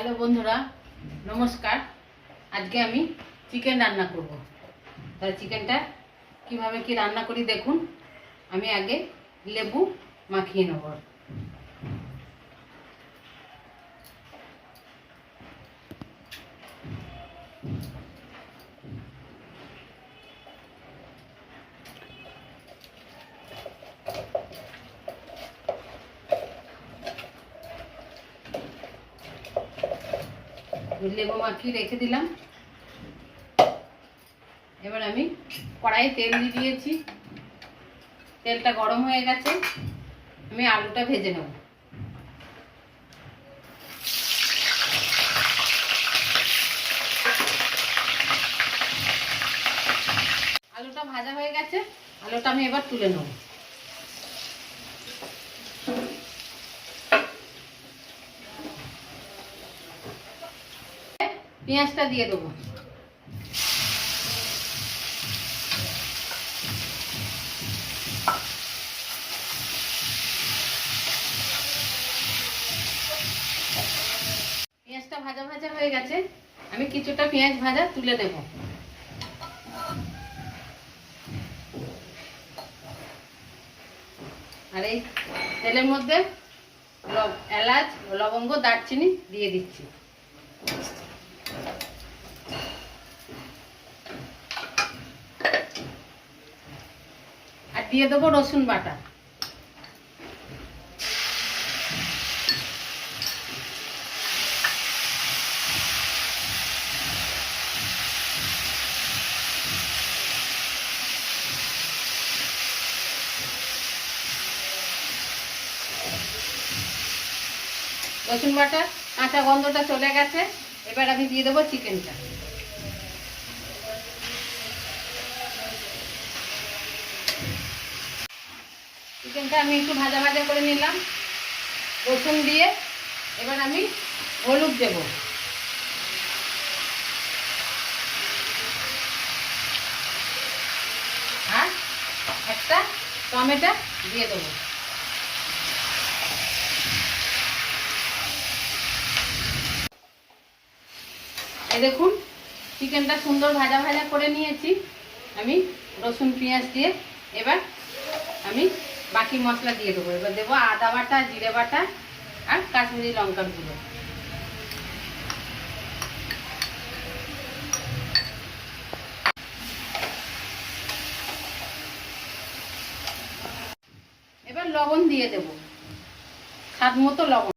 Hello বন্ধুরা, নমস্কার। আজকে আমি চিকেন রান্না করব। তাহলে চিকেনটা কিভাবে কি রান্না করি দেখুন। আমি আগে লেবু মাখিয়ে নেব। লেবু মাখিয়ে রেখে দিলাম। এবার আমি কড়াইয়ে তেল দিয়ে দিয়েছি। তেলটা গরম হয়ে গেছে। আমি আলুটা ভেজে নেব। আলুটা ভাজা হয়ে গেছে। আলুটা আমি এবার তুলে নেব। পেঁয়াজটা দিয়ে দেবো। পেঁয়াজটা ভাজা ভাজা হয়ে গেছে। আমি কিছুটা পেঁয়াজ ভাজা তুলে দেব। আর এই তেলের মধ্যে এলাচ, লবঙ্গ, দারচিনি দিয়ে দিচ্ছি। আর দিয়ে দেবো রসুন বাটা। রসুন বাটা কাঁচা গন্ধটা চলে গেছে। এবার আমি দিয়ে দেবো চিকেনটা। চিকেনটা আমি একটু ভাজা ভাজা করে নিলাম রসুন দিয়ে। এবার আমি হলুদ দেব। আর একটা টমেটো দিয়ে দেবো। এই দেখুন চিকেনটা সুন্দর ভাজা ভাজা করে নিয়েছি আমি রসুন পেঁয়াজ দিয়ে। এবার আমি বাকি মশলা দিয়ে দেবো। এবার দেবো আদা বাটা, জিরে বাটা আর কাশ্মীরি লঙ্কার গুঁড়ো। এবার লবণ দিয়ে দেবো, স্বাদ মতো লবণ।